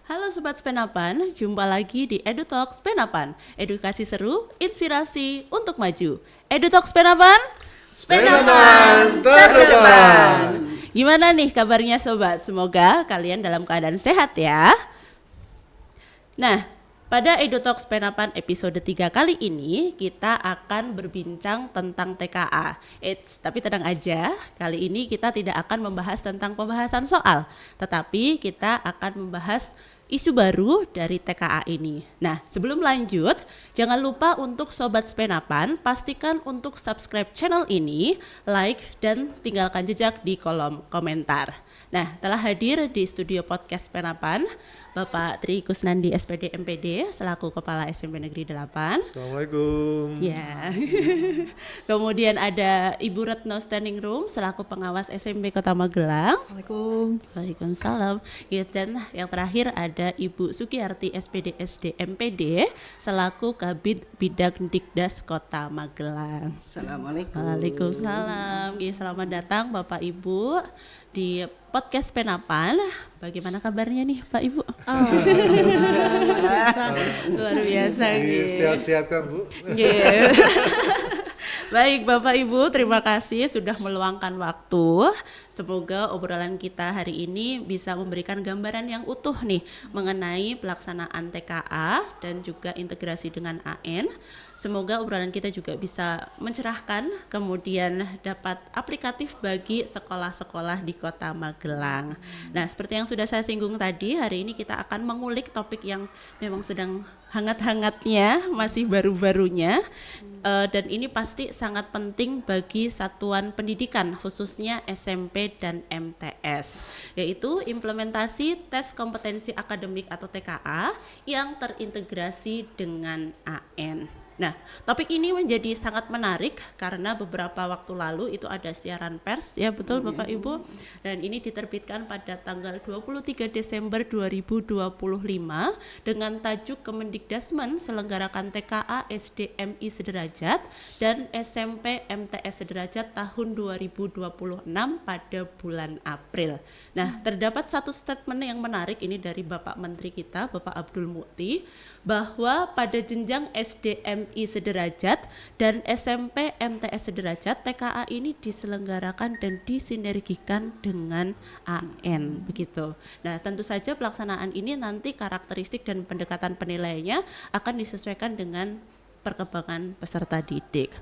Halo Sobat Spenapan, jumpa lagi di EduTalk Spenapan. Edukasi seru, inspirasi untuk maju. EduTalk Spenapan, Spenapan terdepan. Gimana nih kabarnya Sobat? Semoga kalian dalam keadaan sehat ya. Nah, pada EduTalk Spenapan episode 3 kali ini kita akan berbincang tentang TKA. Tapi tenang aja, kali ini kita tidak akan membahas tentang pembahasan soal, tetapi kita akan membahas isu baru dari TKA ini. Nah, sebelum lanjut, jangan lupa untuk Sobat Spenapan, pastikan untuk subscribe channel ini, like, dan tinggalkan jejak di kolom komentar. Nah, telah hadir di studio podcast Spenapan, Bapak Tri Kusnandi SPD MPD, selaku Kepala SMP Negeri 8. Assalamualaikum. Ya. Kemudian ada Ibu Retno Standing Room, selaku Pengawas SMP Kota Magelang. Assalamualaikum. Waalaikumsalam. Ya, dan yang terakhir ada Ibu Sukiyarti SPD SD MPD selaku Kabid Bidang Dikdas Kota Magelang. Assalamualaikum. Waalaikumsalam. Ya, selamat datang Bapak Ibu di podcast Penapan. Bagaimana kabarnya nih Pak Ibu? Luar biasa. Sehat-sehat kan Bu? Yeah. Baik Bapak Ibu, terima kasih sudah meluangkan waktu. Semoga obrolan kita hari ini bisa memberikan gambaran yang utuh nih mengenai pelaksanaan TKA dan juga integrasi dengan AN. Semoga obrolan kita juga bisa mencerahkan, kemudian dapat aplikatif bagi sekolah-sekolah di Kota Magelang. Nah, seperti yang sudah saya singgung tadi, hari ini kita akan mengulik topik yang memang sedang hangat-hangatnya, masih baru-barunya, dan ini pasti sangat penting bagi satuan pendidikan, khususnya SMP dan MTS, yaitu implementasi tes kompetensi akademik atau TKA yang terintegrasi dengan AN. Nah, topik ini menjadi sangat menarik karena beberapa waktu lalu itu ada siaran pers, ya betul Bapak Ibu, dan ini diterbitkan pada tanggal 23 Desember 2025 dengan tajuk Kemendikdasmen selenggarakan TKA SDMI Sederajat dan SMP MTS Sederajat tahun 2026 pada bulan April. Nah, terdapat satu statement yang menarik ini dari Bapak Menteri kita, Bapak Abdul Mukti, bahwa pada jenjang SDMI Sederajat dan SMP MTS Sederajat, TKA ini diselenggarakan dan disinergikan dengan AN, begitu. Nah, tentu saja pelaksanaan ini nanti karakteristik dan pendekatan penilaiannya akan disesuaikan dengan perkembangan peserta didik.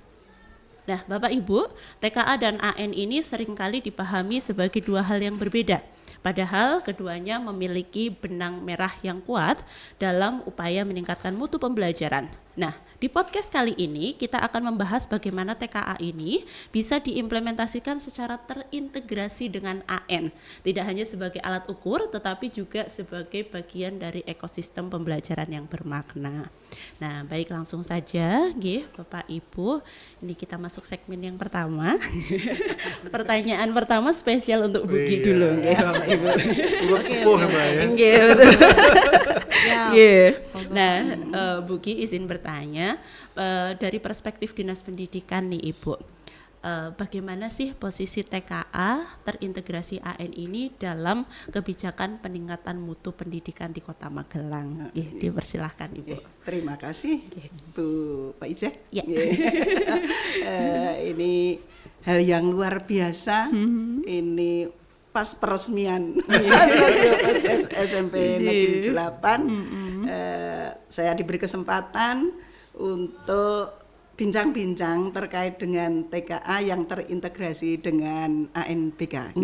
Nah, Bapak Ibu, TKA dan AN ini seringkali dipahami sebagai dua hal yang berbeda. Padahal keduanya memiliki benang merah yang kuat dalam upaya meningkatkan mutu pembelajaran. Nah, di podcast kali ini kita akan membahas bagaimana TKA ini bisa diimplementasikan secara terintegrasi dengan AN. Tidak hanya sebagai alat ukur, tetapi juga sebagai bagian dari ekosistem pembelajaran yang bermakna. Nah, baik langsung saja, nggih, Bapak Ibu. Ini kita masuk segmen yang pertama. Pertanyaan pertama spesial untuk Bugi dulu, nggih, Bapak Ibu. Ulun sepuh ya Mbak ya? Nggih, betul. Nggih. Nah, Bugi izin bertanya, dari perspektif Dinas Pendidikan nih Ibu, bagaimana sih posisi TKA terintegrasi AN ini dalam kebijakan peningkatan mutu pendidikan di Kota Magelang? Dipersilahkan Ibu. Terima kasih Bu Pak Ijah. Ya. Ini hal yang luar biasa. Ini pas peresmian SMP Negeri 8, saya diberi kesempatan untuk bincang-bincang terkait dengan TKA yang terintegrasi dengan ANBK.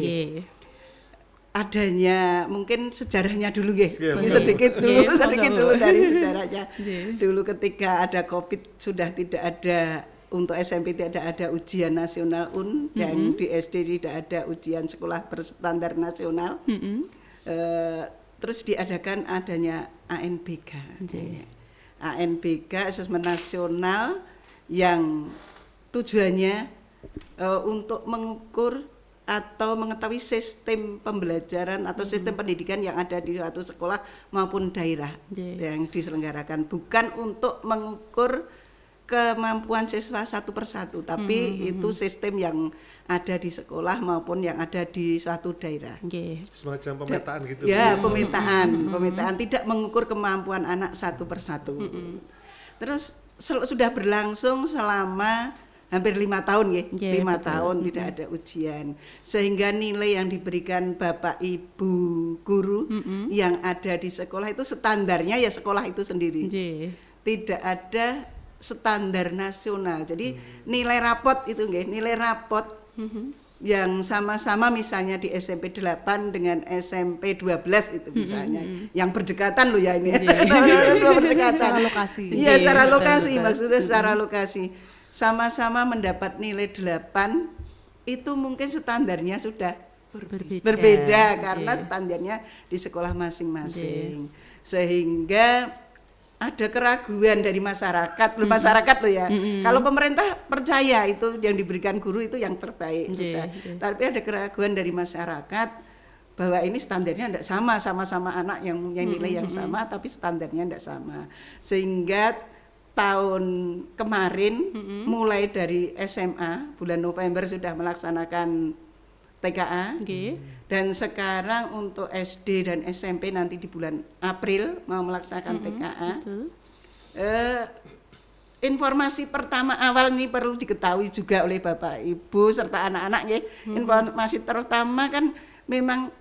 Adanya mungkin sejarahnya dulu sedikit dulu dari sejarahnya. Dulu ketika ada Covid sudah tidak ada, untuk SMP tidak ada ujian nasional dan di SD tidak ada ujian sekolah berstandar nasional. Terus diadakan adanya ANBK. ANBK asesmen nasional yang tujuannya untuk mengukur atau mengetahui sistem pembelajaran atau sistem pendidikan yang ada di suatu sekolah maupun daerah yang diselenggarakan, bukan untuk mengukur kemampuan siswa satu persatu, tapi itu sistem yang ada di sekolah maupun yang ada di suatu daerah. Nggih. Semacam pemetaan gitu. Ya, pemetaan tidak mengukur kemampuan anak satu persatu. Terus sudah berlangsung selama hampir 5 tahun ya, Yeah, 5 betul. tahun tidak ada ujian, sehingga nilai yang diberikan bapak ibu guru yang ada di sekolah itu standarnya ya sekolah itu sendiri, Nggih. tidak ada standar nasional. Jadi nilai rapot itu nggih, nilai rapot yang sama-sama misalnya di SMP 8 dengan SMP 12 itu misalnya, yang berdekatan loh ya ini, dua berdekatan. Secara lokasi. Iya, Iya, secara betul, lokasi, betul. maksudnya secara lokasi. Sama-sama mendapat nilai 8, itu mungkin standarnya sudah berbeda karena Nggih. standarnya di sekolah masing-masing. Sehingga ada keraguan dari masyarakat, masyarakat loh ya. Kalau pemerintah percaya itu yang diberikan guru itu yang terbaik sudah. Tapi ada keraguan dari masyarakat bahwa ini standarnya tidak sama, sama-sama anak yang mempunyai nilai yang sama, tapi standarnya tidak sama. Sehingga tahun kemarin mulai dari SMA bulan November sudah melaksanakan TKA. Nggih. Dan sekarang untuk SD dan SMP nanti di bulan April mau melaksanakan TKA. Betul. Informasi pertama awal ini perlu diketahui juga oleh Bapak Ibu serta anak-anak ya. Informasi pertama kan memang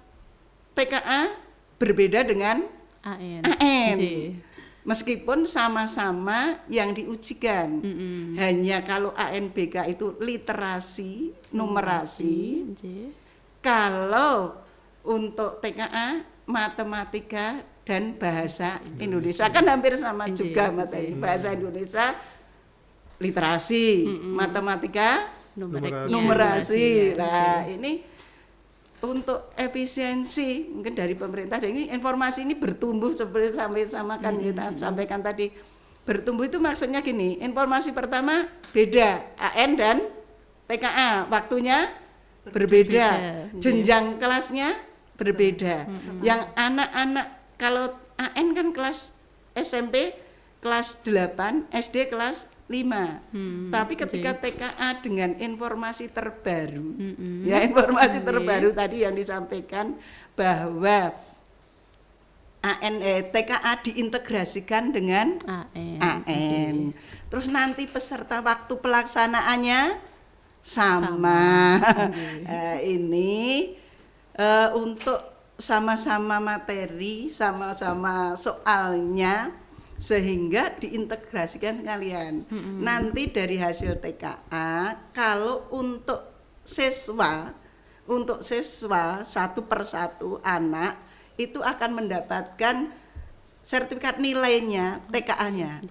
TKA berbeda dengan AN. AN. Nggih. Meskipun sama-sama yang diujikan. Hanya kalau ANBK itu literasi, numerasi. Nggih. Kalau untuk TKA matematika dan bahasa Indonesia kan hampir sama juga materi. Bahasa Indonesia literasi, matematika numerasi. Nah, ini untuk efisiensi mungkin dari pemerintah. Jadi informasi ini bertumbuh seperti sampaikan tadi. Bertumbuh itu maksudnya gini, informasi pertama beda AN dan TKA, waktunya berbeda, jenjang kelasnya berbeda. Yang anak-anak kalau AN kan kelas SMP kelas 8, SD kelas 5. Tapi ketika TKA dengan informasi terbaru, ya informasi terbaru tadi yang disampaikan bahwa TKA diintegrasikan dengan AN. Terus nanti peserta waktu pelaksanaannya sama. Ini untuk sama-sama materi, sama-sama soalnya, sehingga diintegrasikan sekalian. Nanti dari hasil TKA, kalau untuk siswa satu persatu anak itu akan mendapatkan sertifikat nilainya TKA-nya.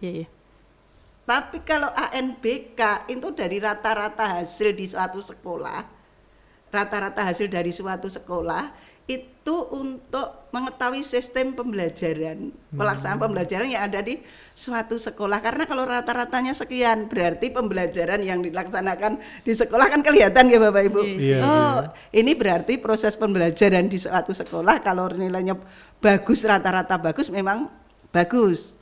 Tapi kalau ANBK itu dari rata-rata hasil di suatu sekolah, rata-rata hasil dari suatu sekolah itu untuk mengetahui sistem pembelajaran, pelaksanaan pembelajaran yang ada di suatu sekolah. Karena kalau rata-ratanya sekian, berarti pembelajaran yang dilaksanakan di sekolah kan kelihatan ya Bapak Ibu. Ini berarti proses pembelajaran di suatu sekolah kalau nilainya bagus, rata-rata bagus, memang bagus.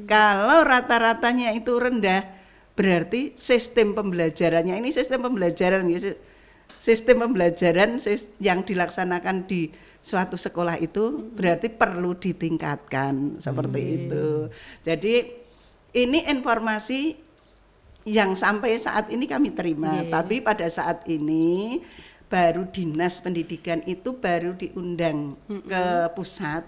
Kalau rata-ratanya itu rendah, berarti sistem pembelajarannya ini sistem pembelajaran yang dilaksanakan di suatu sekolah itu berarti perlu ditingkatkan seperti itu. Jadi ini informasi yang sampai saat ini kami terima, tapi pada saat ini baru Dinas Pendidikan itu baru diundang ke pusat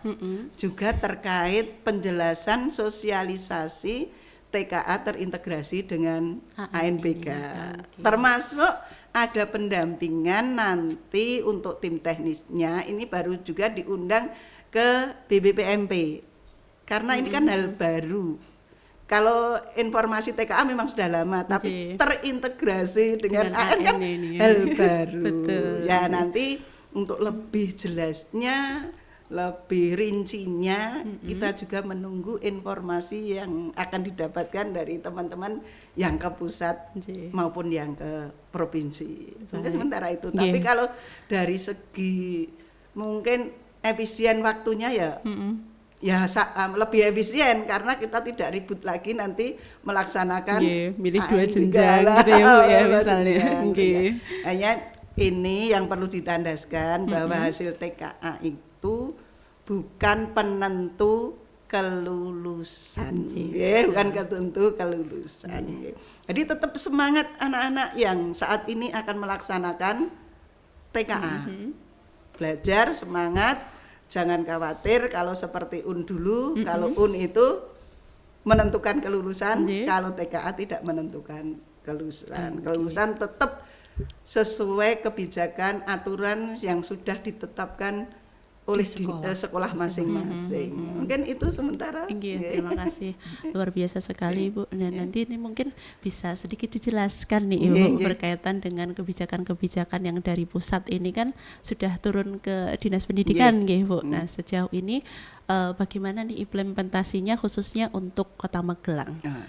juga terkait penjelasan sosialisasi TKA terintegrasi dengan ANBK. Termasuk ada pendampingan nanti untuk tim teknisnya, ini baru juga diundang ke BBPMP. Karena ini kan hal baru. Kalau informasi TKA memang sudah lama, tapi terintegrasi dengan AN kan hal baru. Betul. Ya nanti untuk lebih jelasnya, lebih rincinya, kita juga menunggu informasi yang akan didapatkan dari teman-teman yang ke pusat maupun yang ke provinsi. Mungkin sementara itu. Tapi kalau dari segi mungkin efisien waktunya ya ya lebih efisien karena kita tidak ribut lagi nanti melaksanakan milih 2 AN jenjang segala. gitu ya Bu ya Dua misalnya. jenjang, Nggih. ya. Hanya ini yang perlu ditandaskan bahwa hasil TKA itu bukan penentu kelulusan, bukan penentu kelulusan. Jadi tetap semangat anak-anak yang saat ini akan melaksanakan TKA. Belajar semangat, jangan khawatir kalau seperti dulu, kalau itu menentukan kelulusan, kalau TKA tidak menentukan kelulusan. Kelulusan tetap sesuai kebijakan aturan yang sudah ditetapkan oleh sekolah masing-masing. Mungkin itu sementara. Terima kasih, luar biasa sekali Ibu. Nah nanti ini mungkin bisa sedikit dijelaskan nih Ibu berkaitan dengan kebijakan-kebijakan yang dari pusat ini kan sudah turun ke Dinas Pendidikan Bu. Nah sejauh ini bagaimana nih implementasinya khususnya untuk Kota Magelang? Nah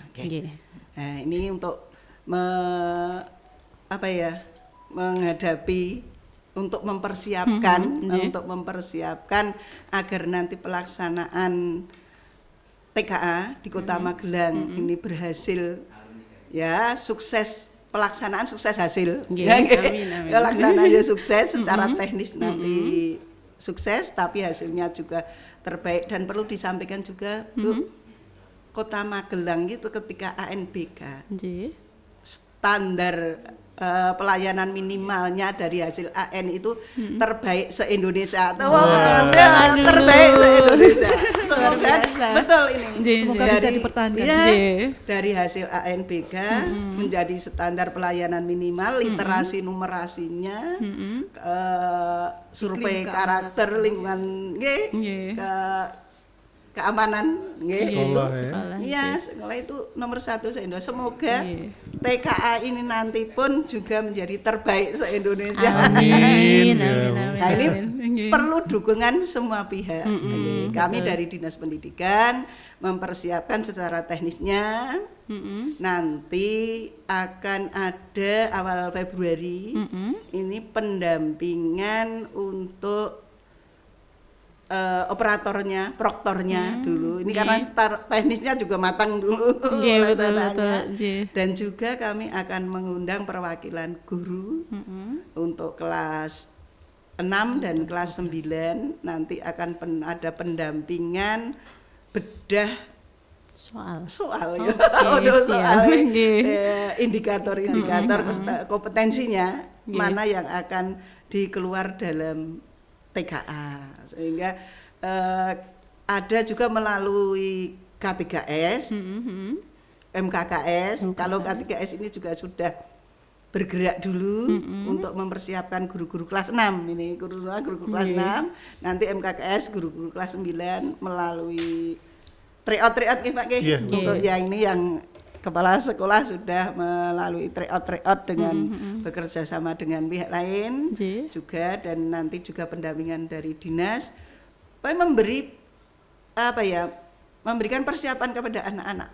ini untuk menghadapi untuk mempersiapkan agar nanti pelaksanaan TKA di Kota Magelang ini berhasil ya sukses, pelaksanaan sukses hasil. Amin. Pelaksanaan sukses secara teknis nanti sukses tapi hasilnya juga terbaik. Dan perlu disampaikan juga Bu, Kota Magelang itu ketika ANBK standar pelayanan minimalnya dari hasil AN itu terbaik se-Indonesia. Terbaik se-Indonesia. Semoga betul ini. Semoga bisa dipertahankan. Dari hasil ANBK menjadi standar pelayanan minimal, literasi numerasinya, survei karakter lingkungan, keamanan sekolah sekolah itu nomor 1 se-Indonesia. Semoga TKA ini nanti pun juga menjadi terbaik se-Indonesia. Amin. Nah ini perlu dukungan semua pihak. Kami dari Dinas Pendidikan mempersiapkan secara teknisnya. Nanti akan ada awal Februari ini pendampingan untuk operatornya, proktornya dulu. Ini karena teknisnya juga matang dulu. Betul. Dan juga kami akan mengundang perwakilan guru untuk kelas 6 dan kelas 9. Nanti akan ada pendampingan bedah soal indikator-indikator kompetensinya mana yang akan dikeluar dalam TKA, sehingga ada juga melalui K3S, MKKS. Kalau K3S ini juga sudah bergerak dulu untuk mempersiapkan guru-guru kelas 6 ini, guru-guru kelas 6. Nanti MKKS guru-guru kelas 9 melalui tryout Pak untuk yang ini yang kepala sekolah sudah melalui tryout dengan bekerja sama dengan pihak lain juga, dan nanti juga pendampingan dari dinas memberikan persiapan kepada anak-anak,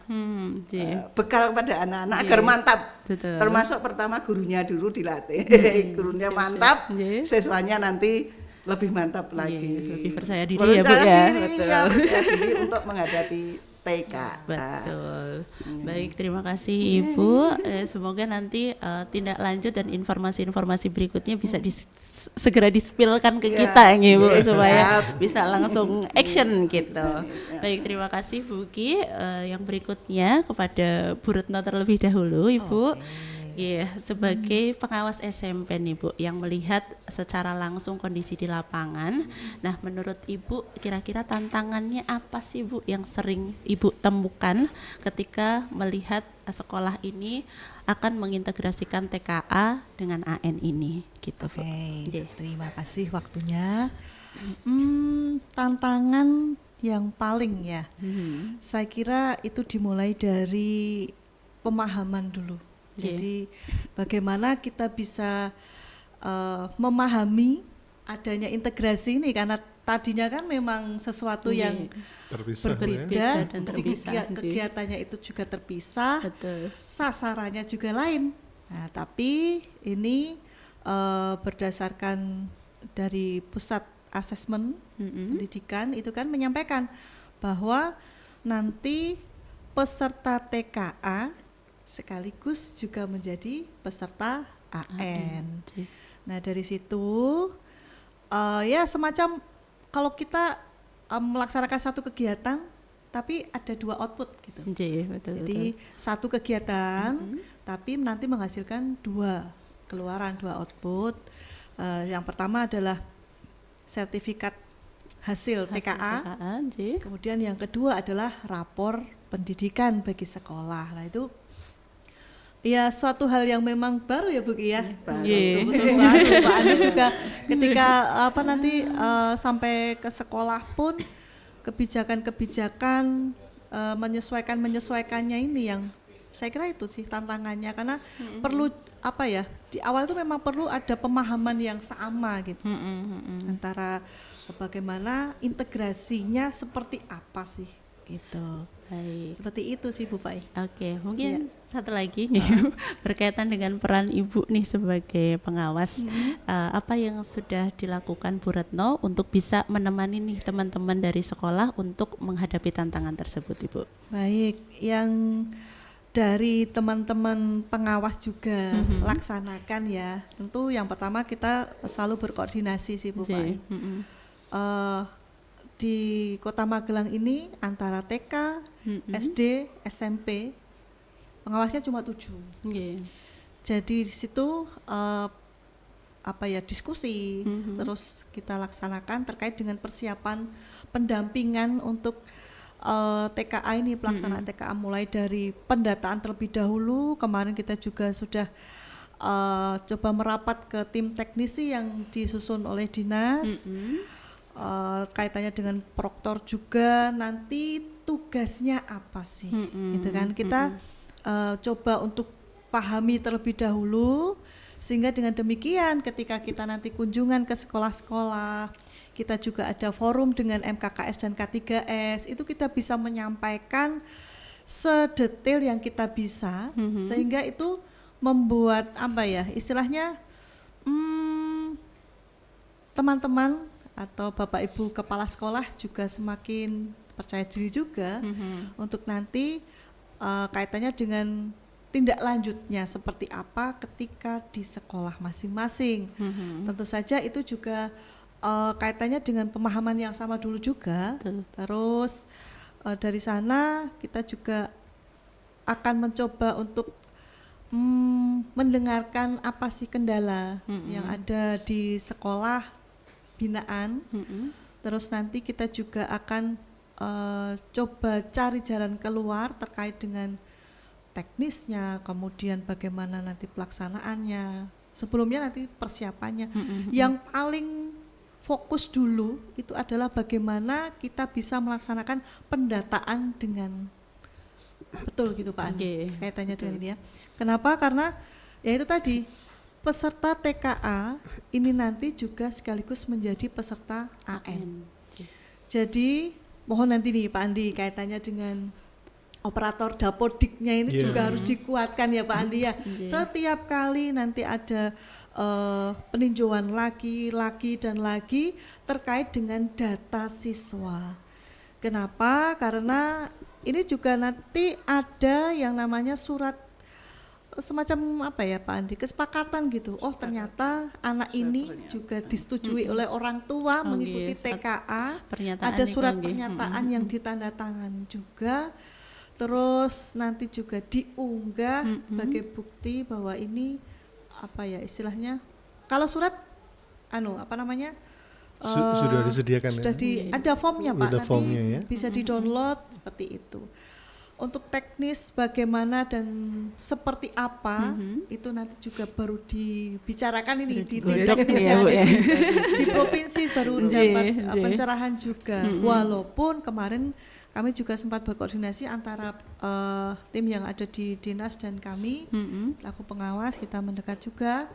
bekal kepada anak-anak agar mantap. Termasuk pertama gurunya dulu dilatih, gurunya mantap, siswanya nanti lebih mantap lagi, lebih percaya diri ya Bu ya. Percaya diri untuk menghadapi TK. Betul. Baik, terima kasih Ibu. Semoga nanti tindak lanjut dan informasi-informasi berikutnya bisa segera di-spillkan ke kita ya Bu, supaya bisa langsung action gitu. Baik, terima kasih Bu Ki. Yang berikutnya kepada Bu Retno terlebih dahulu Ibu. Sebagai pengawas SMP nih Bu, yang melihat secara langsung kondisi di lapangan. Nah, menurut Ibu kira-kira tantangannya apa sih Bu yang sering Ibu temukan ketika melihat sekolah ini akan mengintegrasikan TKA dengan AN ini gitu Bu? Terima kasih waktunya. Tantangan yang paling saya kira itu dimulai dari pemahaman dulu. Jadi bagaimana kita bisa memahami adanya integrasi ini, karena tadinya kan memang sesuatu yang berbeda dan kegiatannya itu juga terpisah, sasarannya juga lain. Nah, tapi ini berdasarkan dari pusat asesmen pendidikan itu kan menyampaikan bahwa nanti peserta TKA sekaligus juga menjadi peserta AN. Nah dari situ ya semacam kalau kita melaksanakan satu kegiatan tapi ada 2 output gitu. Jadi satu kegiatan tapi nanti menghasilkan 2 keluaran, 2 output. Yang pertama adalah sertifikat hasil TKA. Kemudian yang kedua adalah rapor pendidikan bagi sekolah. Nah itu ya suatu hal yang memang baru ya Bu Ki ya. Betul baru. Pak Andi juga ketika nanti sampai ke sekolah pun kebijakan-kebijakan menyesuaikannya ini yang saya kira itu sih tantangannya, karena perlu di awal itu memang perlu ada pemahaman yang sama gitu antara bagaimana integrasinya seperti apa sih gitu. Baik. Seperti itu sih Bu Fai. Oke, mungkin satu lagi nih berkaitan dengan peran Ibu nih sebagai pengawas. Apa yang sudah dilakukan Bu Retno untuk bisa menemani nih teman-teman dari sekolah untuk menghadapi tantangan tersebut, Ibu? Baik, yang dari teman-teman pengawas juga laksanakan ya. Tentu yang pertama kita selalu berkoordinasi sih Bu Fai. Di Kota Magelang ini antara TK, SD, SMP pengawasnya cuma 7. Jadi di situ diskusi terus kita laksanakan terkait dengan persiapan pendampingan untuk TKA ini, pelaksanaan TKA mulai dari pendataan terlebih dahulu. Kemarin kita juga sudah coba merapat ke tim teknisi yang disusun oleh dinas. Kaitannya dengan proktor juga, nanti tugasnya apa sih gitu kan, kita coba untuk pahami terlebih dahulu, sehingga dengan demikian ketika kita nanti kunjungan ke sekolah-sekolah, kita juga ada forum dengan MKKS dan K3S, itu kita bisa menyampaikan sedetail yang kita bisa, sehingga itu membuat istilahnya teman-teman atau Bapak Ibu kepala sekolah juga semakin percaya diri juga untuk nanti kaitannya dengan tindak lanjutnya seperti apa ketika di sekolah masing-masing. Tentu saja itu juga kaitannya dengan pemahaman yang sama dulu juga. Terus dari sana kita juga akan mencoba untuk mendengarkan apa sih kendala yang ada di sekolah binaan. Terus nanti kita juga akan coba cari jalan keluar terkait dengan teknisnya, kemudian bagaimana nanti pelaksanaannya, sebelumnya nanti persiapannya. Yang paling fokus dulu itu adalah bagaimana kita bisa melaksanakan pendataan dengan betul gitu Pak Andi, kaitannya dengan ini ya. Kenapa? Karena ya itu tadi, peserta TKA ini nanti juga sekaligus menjadi peserta AN. Jadi mohon nanti nih Pak Andi kaitannya dengan operator dapodiknya ini juga harus dikuatkan ya Pak Andi ya. Setiap kali nanti ada peninjauan lagi dan lagi terkait dengan data siswa. Kenapa? Karena ini juga nanti ada yang namanya surat semacam Pak Andi, kesepakatan gitu. Oh ternyata anak ini juga disetujui oleh orang tua mengikuti TKA. Ada surat pernyataan yang ditandatangan juga. Terus nanti juga diunggah sebagai bukti bahwa ini istilahnya. Kalau surat sudah disediakan sudah ada formnya Pak, ada nanti formnya, ya? bisa di-download seperti itu. Untuk teknis bagaimana dan seperti apa itu nanti juga baru dibicarakan ini di tim teknis yang ada di provinsi, baru dapat pencerahan juga. Walaupun kemarin kami juga sempat berkoordinasi antara tim yang ada di dinas dan kami laku pengawas, kita mendekat juga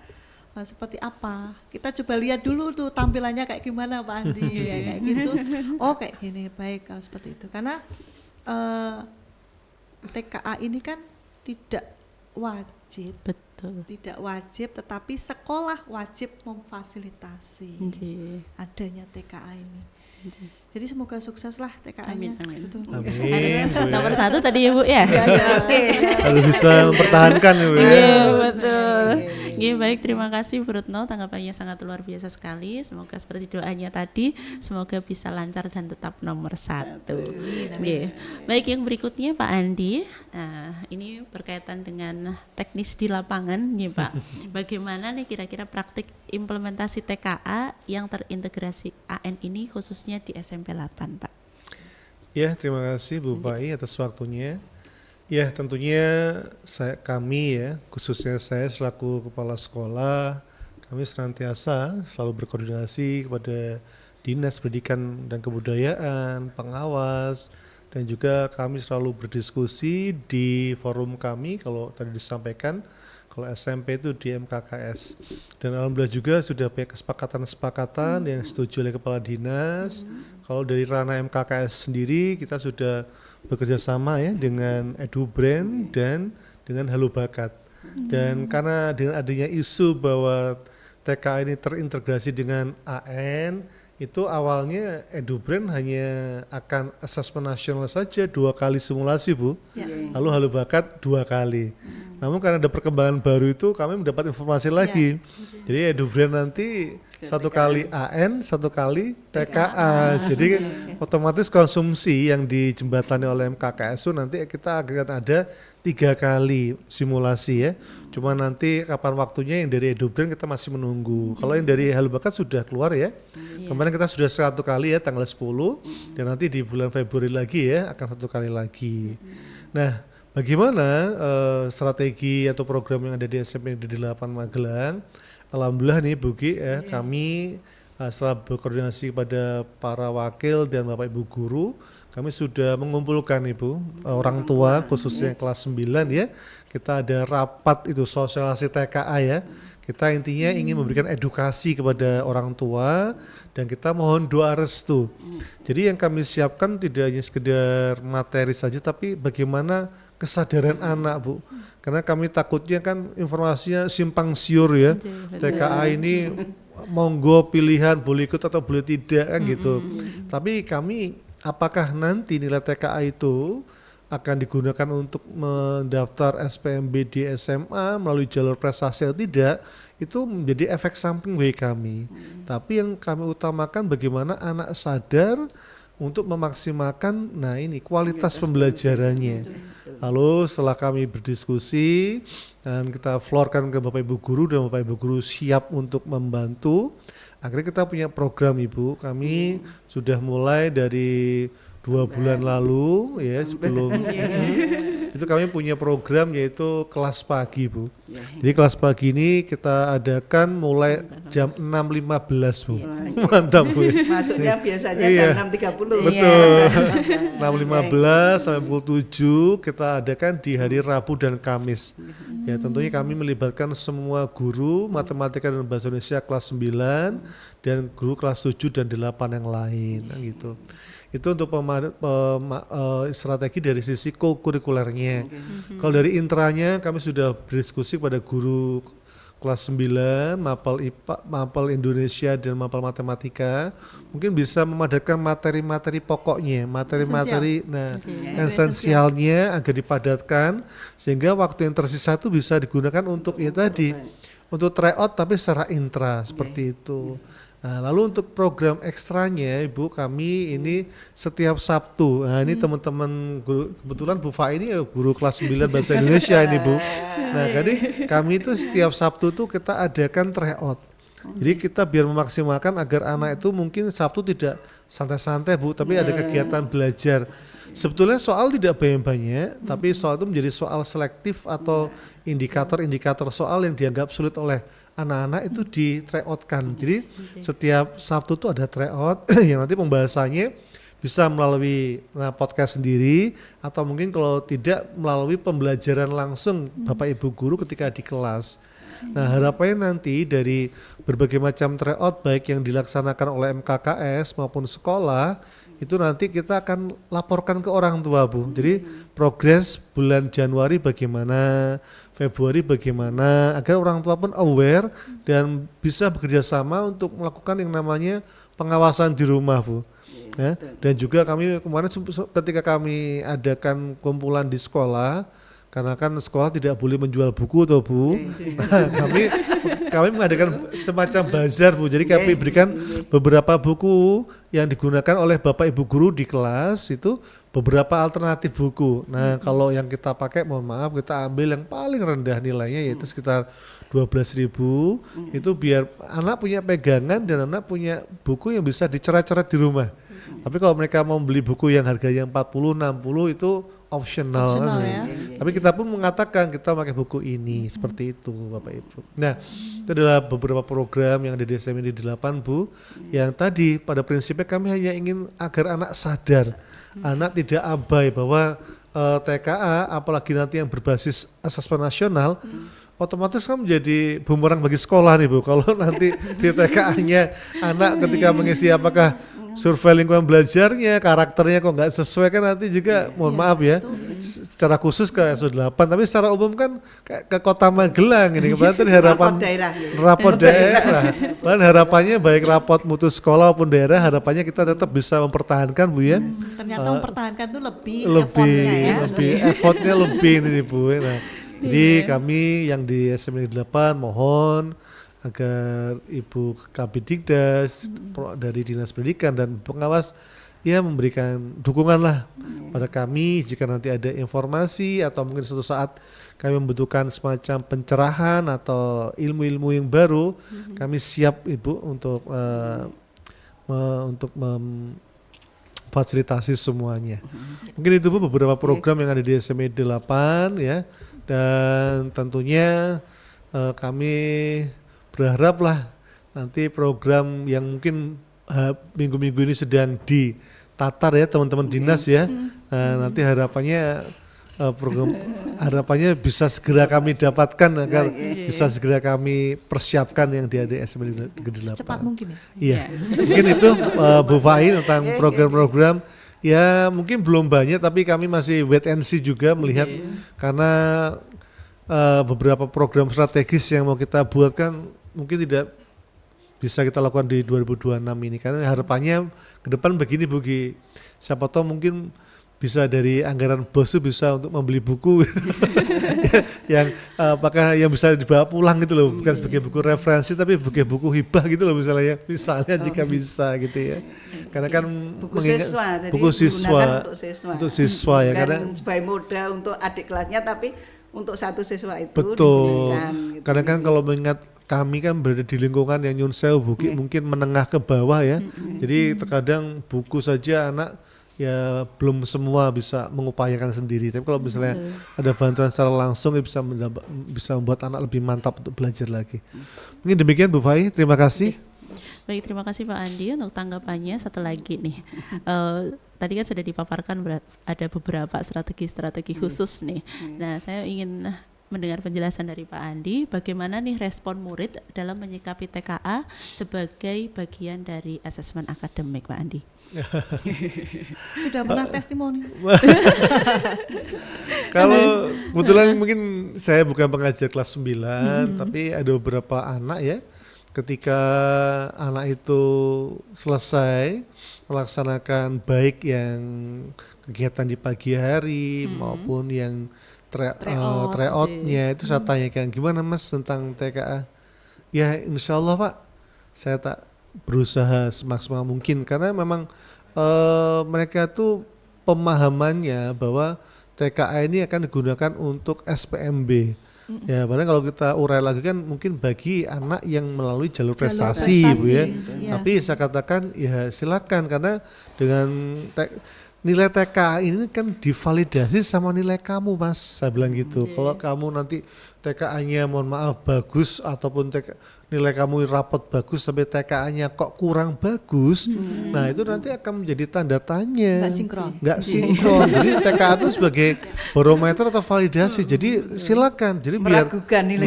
seperti apa. Kita coba lihat dulu tuh tampilannya kayak gimana Pak Andi ya, kayak gitu. Oh kayak gini, baik kalau seperti itu. Karena TKA ini kan tidak wajib, tidak wajib, tetapi sekolah wajib memfasilitasi adanya TKA ini. Jadi semoga sukses lah TKA-nya. Amin. Betul. Amin. Bu, ya. Nomor 1 tadi ya Bu ya. Oke. Harus bisa mempertahankan ya, Bu. Ya. Iya betul. Oke, baik, terima kasih Bu Retno, tanggapannya sangat luar biasa sekali. Semoga seperti doanya tadi, semoga bisa lancar dan tetap nomor 1. Oke. Baik, yang berikutnya Pak Andi. Nah, ini berkaitan dengan teknis di lapangan nih Pak. Bagaimana nih kira-kira praktik implementasi TKA yang terintegrasi AN ini khususnya di SMP 8 Pak? Ya, terima kasih Bu Pai atas waktunya. Ya, tentunya kami ya, khususnya saya selaku kepala sekolah, kami senantiasa selalu berkoordinasi kepada Dinas Pendidikan dan Kebudayaan, pengawas, dan juga kami selalu berdiskusi di forum kami, kalau tadi disampaikan, kalau SMP itu di MKKS. Dan alhamdulillah juga sudah banyak kesepakatan-kesepakatan yang setuju oleh Kepala Dinas. Kalau dari ranah MKKS sendiri, kita sudah bekerja sama ya dengan EduBrand dan dengan Halo Bakat. Dan karena dengan adanya isu bahwa TKA ini terintegrasi dengan AN, itu awalnya EduBrand hanya akan asesmen nasional saja 2 kali simulasi Bu, lalu Halo Bakat 2 kali. Namun karena ada perkembangan baru itu kami mendapat informasi lagi. Jadi EduBrand nanti 1 kali AN, 1 kali TKA. Jadi otomatis konsumsi yang dijembatani oleh MKKS itu nanti kita akan ada 3 kali simulasi ya. Cuma nanti kapan waktunya yang dari EduBrand kita masih menunggu. Kalau yang dari Halo Bakat sudah keluar ya. Kemarin kita sudah 1 kali ya tanggal 10 dan nanti di bulan Februari lagi ya akan 1 kali lagi. Nah, bagaimana strategi atau program yang ada di SMP Negeri 8 Magelang? Alhamdulillah nih Bu Gi ya, kami setelah berkoordinasi kepada para wakil dan Bapak Ibu guru, kami sudah mengumpulkan Ibu orang tua khususnya kelas 9 ya. Kita ada rapat itu sosialisasi TKA ya. Kita intinya ingin memberikan edukasi kepada orang tua dan kita mohon doa restu. Jadi yang kami siapkan tidak hanya sekedar materi saja tapi bagaimana kesadaran anak Bu. Karena kami takutnya kan informasinya simpang siur ya. TKA ini monggo pilihan boleh ikut atau boleh tidak kan gitu. Tapi kami apakah nanti nilai TKA itu akan digunakan untuk mendaftar SPMB di SMA melalui jalur prestasi atau tidak, itu menjadi efek samping bagi kami. Tapi yang kami utamakan bagaimana anak sadar untuk memaksimalkan kualitas pembelajarannya. Lalu setelah kami berdiskusi dan kita floorkan ke Bapak Ibu Guru dan Bapak Ibu Guru siap untuk membantu, akhirnya kita punya program Ibu. Kami sudah mulai dari 2 bulan lalu ya sebelum itu kami punya program yaitu kelas pagi Bu. Jadi kelas pagi ini kita adakan mulai jam 6.15 Bu. Mantap Bu. Masuknya biasanya jam 6.30. Betul. 6.15 sampai pukul 7 kita adakan di hari Rabu dan Kamis. Ya tentunya kami melibatkan semua guru matematika dan bahasa Indonesia kelas 9 dan guru kelas 7 dan 8 yang lain gitu. Itu untuk strategi dari sisi kurikulernya. Kalau dari intranya kami sudah berdiskusi pada guru kelas 9, mapel IPA, mapel Indonesia dan mapel matematika, mungkin bisa memadatkan materi-materi pokoknya, materi-materi esensialnya agar dipadatkan sehingga waktu yang tersisa itu bisa digunakan untuk untuk tryout tapi secara intra seperti itu. Nah, lalu untuk program ekstranya Ibu kami ini setiap Sabtu. Nah, ini teman-teman guru, kebetulan Bu Fa ini ya guru kelas 9 bahasa Indonesia ini Bu. Nah, jadi kami itu setiap Sabtu tuh kita adakan tryout. Jadi kita biar memaksimalkan agar anak itu mungkin Sabtu tidak santai-santai Bu, tapi ada kegiatan belajar. Sebetulnya soal tidak banyak-banyak, tapi soal itu menjadi soal selektif atau indikator-indikator soal yang dianggap sulit oleh anak-anak itu di tryoutkan. Jadi setiap Sabtu itu ada tryout yang nanti pembahasannya bisa melalui podcast sendiri atau mungkin kalau tidak melalui pembelajaran langsung Bapak Ibu guru ketika di kelas. Nah harapannya nanti dari berbagai macam tryout baik yang dilaksanakan oleh MKKS maupun sekolah itu nanti kita akan laporkan ke orang tua Bu. Jadi progres bulan Januari bagaimana, Februari bagaimana, agar orang tua pun aware dan bisa bekerja sama untuk melakukan yang namanya pengawasan di rumah Bu. Ya. Dan juga kami kemarin ketika kami adakan kumpulan di sekolah, karena kan sekolah tidak boleh menjual buku toh Bu. Kami mengadakan semacam bazar Bu. Jadi kami berikan beberapa buku yang digunakan oleh Bapak Ibu guru di kelas, itu beberapa alternatif buku. Nah, kalau yang kita pakai, mohon maaf, kita ambil yang paling rendah nilainya, yaitu sekitar 12.000. Itu biar anak punya pegangan dan anak punya buku yang bisa dicoret-coret di rumah. Tapi kalau mereka mau beli buku yang harganya 40, 60 itu optional ya. Tapi kita pun mengatakan kita pakai buku ini, seperti itu Bapak Ibu. Nah, itu adalah beberapa program yang ada di SMID 8 Bu, yang tadi pada prinsipnya kami hanya ingin agar anak sadar, anak tidak abai bahwa TKA, apalagi nanti yang berbasis asesmen nasional, otomatis kan menjadi bumerang bagi sekolah nih Bu. Kalau nanti di TKA-nya anak ketika mengisi apakah survei lingkungan belajarnya, karakternya kok nggak sesuai, kan nanti juga mohon maaf ya, secara khusus ke SO8, tapi secara umum kan ke Kota Magelang ini berarti harapan rapot daerah. Dan harapannya baik rapot mutu sekolah maupun daerah, harapannya kita tetap bisa mempertahankan Bu ya. Ternyata mempertahankan itu lebih effortnya lebih ini Bu. Nah, jadi kami yang di SMID 8 mohon agar Ibu Kabidikdas dari Dinas Pendidikan dan pengawas ya memberikan dukungan lah pada kami jika nanti ada informasi atau mungkin suatu saat kami membutuhkan semacam pencerahan atau ilmu-ilmu yang baru, kami siap Ibu untuk memfasilitasi semuanya. Mungkin itu Bu beberapa program yang ada di SMID 8 ya, dan tentunya kami berharap lah nanti program yang mungkin minggu-minggu ini sedang ditatar ya teman-teman dinas ya. Nah, nanti harapannya harapannya bisa segera kami dapatkan agar bisa segera kami persiapkan yang di SMID 8. Cepat mungkin ya. Iya. Mungkin itu Bu Fai tentang program-program ya, mungkin belum banyak tapi kami masih wait and see juga melihat karena beberapa program strategis yang mau kita buat kan mungkin tidak bisa kita lakukan di 2026 ini, karena harapannya ke depan begini Bu Gi, siapa tahu mungkin bisa dari anggaran BOS itu bisa untuk membeli buku yang apakah yang bisa dibawa pulang gitu loh, bukan sebagai buku referensi tapi sebagai buku hibah gitu loh misalnya jika bisa gitu ya, karena kan buku siswa untuk siswa ya, karena sebagai modal untuk adik kelasnya tapi untuk satu siswa itu betul gitu. Karena kan kalau mengingat kami kan berada di lingkungan yang nyun sewu mungkin menengah ke bawah ya, jadi terkadang buku saja anak ya belum semua bisa mengupayakan sendiri, tapi kalau misalnya ada bantuan secara langsung ya bisa membuat anak lebih mantap untuk belajar lagi. Mungkin demikian Bu Fai, terima kasih. Baik, terima kasih Pak Andi untuk tanggapannya. Satu lagi nih, tadi kan sudah dipaparkan ada beberapa strategi khusus nih. Nah, saya ingin mendengar penjelasan dari Pak Andi, bagaimana nih respon murid dalam menyikapi TKA sebagai bagian dari asesmen akademik, Pak Andi. Sudah pernah testimoni. Kalau kebetulan mungkin saya bukan pengajar kelas 9, tapi ada beberapa anak ya, ketika anak itu selesai melaksanakan baik yang kegiatan di pagi hari maupun yang tryout-nya itu saya tanyakan, gimana Mas tentang TKA? Ya insya Allah Pak, saya tak berusaha semaksimal mungkin, karena memang mereka tuh pemahamannya bahwa TKA ini akan digunakan untuk SPMB. Ya, padahal kalau kita urai lagi kan mungkin bagi anak yang melalui jalur prestasi Bu ya. Tapi saya katakan ya silakan, karena dengan nilai TKA ini kan divalidasi sama nilai kamu Mas, saya bilang gitu. Kalau kamu nanti TKA-nya mohon maaf bagus ataupun nilai kamu rapot bagus tapi TKA-nya kok kurang bagus, nah itu nanti akan menjadi tanda tanya. Nggak sinkron. Jadi TKA itu sebagai barometer atau validasi. Jadi silakan. Jadi meragukan nilai.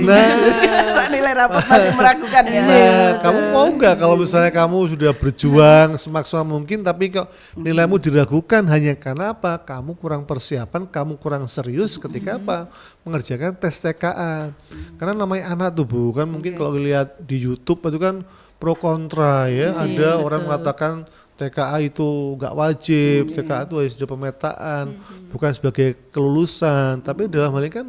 Nilai rapot masih meragukan ya. Kamu mau nggak kalau misalnya kamu sudah berjuang semaksimal mungkin tapi kok nilaimu diragukan hanya karena apa? Kamu kurang persiapan, kamu kurang serius ketika apa? Mengerjakan tes TKA. Karena namanya anak tuh Bu, kan mungkin kalau lihat di YouTube itu kan pro kontra ya, ada orang mengatakan TKA itu nggak wajib, TKA itu harus ada pemetaan, bukan sebagai kelulusan, tapi dalam hal ini kan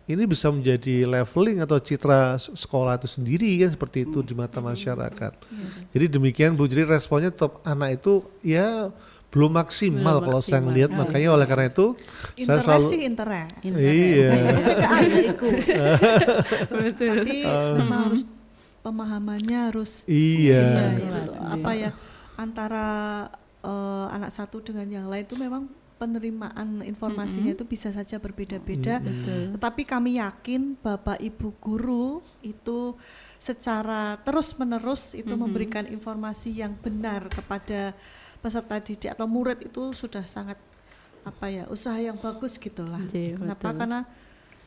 ini bisa menjadi leveling atau citra sekolah itu sendiri kan, seperti itu di mata masyarakat. Jadi demikian Bu, jadi responnya tetap anak itu ya belum maksimal kalau saya ngelihat, makanya oleh karena itu saya selalu iya. Tapi memang harus pemahamannya harus iya gitu. Apa ya antara anak satu dengan yang lain itu memang penerimaan informasinya itu bisa saja berbeda-beda. Tetapi kami yakin Bapak Ibu guru itu secara terus-menerus itu memberikan informasi yang benar kepada peserta didik atau murid, itu sudah sangat usaha yang bagus gitulah. Kenapa? Karena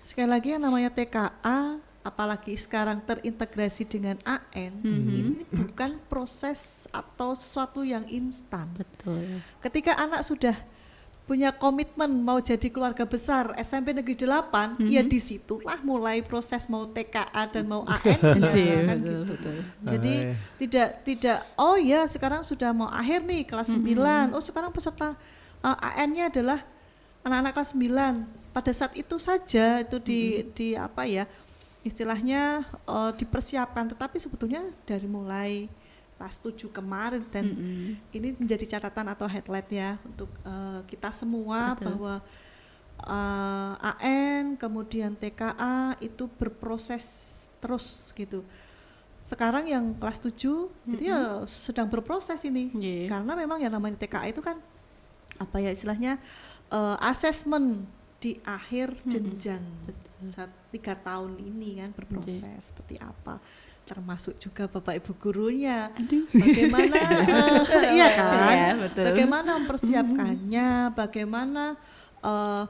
sekali lagi yang namanya TKA, apalagi sekarang terintegrasi dengan AN, ini bukan proses atau sesuatu yang instan. Betul. Ketika anak sudah punya komitmen mau jadi keluarga besar SMP Negeri 8, ya disitulah mulai proses mau TKA dan mau AN kan gitu. Jadi tidak oh ya sekarang sudah mau akhir nih kelas 9, oh sekarang peserta AN-nya adalah anak-anak kelas 9. Pada saat itu saja itu di istilahnya dipersiapkan, tetapi sebetulnya dari mulai kelas 7 kemarin, dan ini menjadi catatan atau highlight ya untuk kita semua. Betul. Bahwa AN kemudian TKA itu berproses terus gitu. Sekarang yang kelas 7 itu ya sedang berproses ini, karena memang yang namanya TKA itu kan istilahnya asesmen di akhir jenjang 3 tahun ini kan berproses seperti apa, termasuk juga Bapak Ibu gurunya bagaimana bagaimana mempersiapkannya, bagaimana